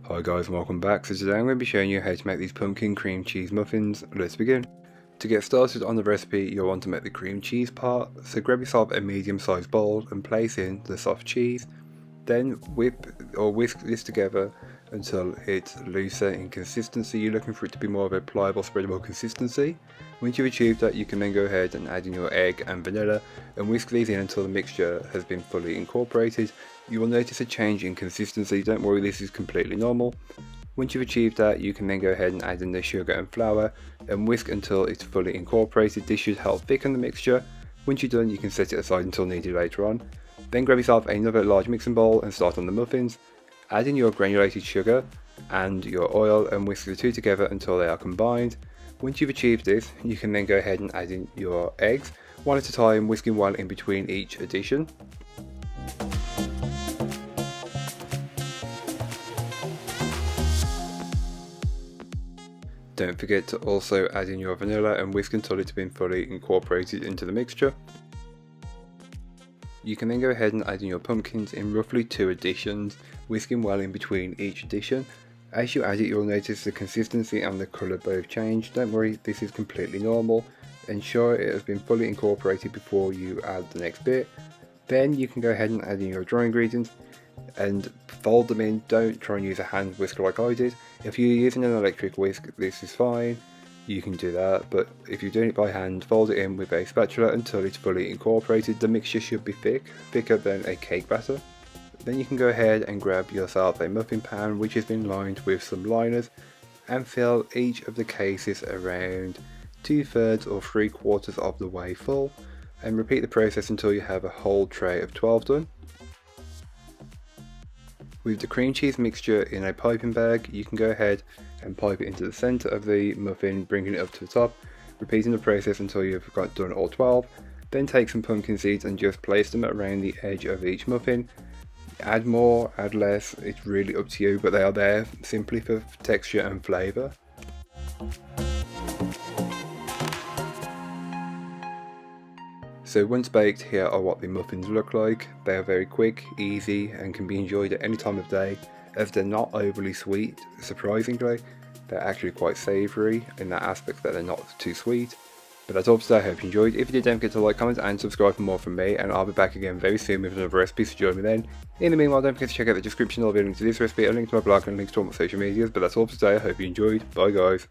Hi guys and welcome back. So today I'm going to be showing you how to make these pumpkin cream cheese muffins. Let's begin. To get started on the recipe, you'll want to make the cream cheese part. So grab yourself a medium sized bowl and place in the soft cheese. Then whip or whisk this together until it's looser in consistency. You're looking for it to be more of a pliable, spreadable consistency. Once you've achieved that, you can then go ahead and add in your egg and vanilla and whisk these in until the mixture has been fully incorporated. You will notice a change in consistency. Don't worry, this is completely normal. Once you've achieved that, you can then go ahead and add in the sugar and flour and whisk until it's fully incorporated. This should help thicken the mixture. Once you're done, you can set it aside until needed later on. Then grab yourself another large mixing bowl and start on the muffins. Add in your granulated sugar and your oil and whisk the two together until they are combined. Once you've achieved this, you can then go ahead and add in your eggs, one at a time, whisking well in between each addition. Don't forget to also add in your vanilla and whisk until it's been fully incorporated into the mixture. You can then go ahead and add in your pumpkins in roughly 2 additions, whisking well in between each addition. As you add it, you'll notice the consistency and the colour both change. Don't worry, this is completely normal. Ensure it has been fully incorporated before you add the next bit. Then you can go ahead and add in your dry ingredients and fold them in. Don't try and use a hand whisker like I did. If you're using an electric whisk, this is fine. You can do that, but if you're doing it by hand, fold it in with a spatula until it's fully incorporated. The mixture should be thicker than a cake batter. Then you can go ahead and grab yourself a muffin pan which has been lined with some liners and fill each of the cases around 2/3 or 3/4 of the way full, and repeat the process until you have a whole tray of 12 done. With the cream cheese mixture in a piping bag, you can go ahead and pipe it into the centre of the muffin, bringing it up to the top, repeating the process until you've got done all 12. Then take some pumpkin seeds and just place them around the edge of each muffin. Add more, add less, it's really up to you, but they are there simply for texture and flavour. So once baked, here are what the muffins look like. They are very quick, easy, and can be enjoyed at any time of day, as they're not overly sweet. Surprisingly, they're actually quite savoury in that aspect that they're not too sweet. But that's all for today. I hope you enjoyed. If you did, don't forget to like, comment, and subscribe for more from me, and I'll be back again very soon with another recipe, so join me then. In the meanwhile, don't forget to check out the description. There'll be a link to this recipe, a link to my blog, and links to all my social medias. But that's all for today. I hope you enjoyed. Bye guys.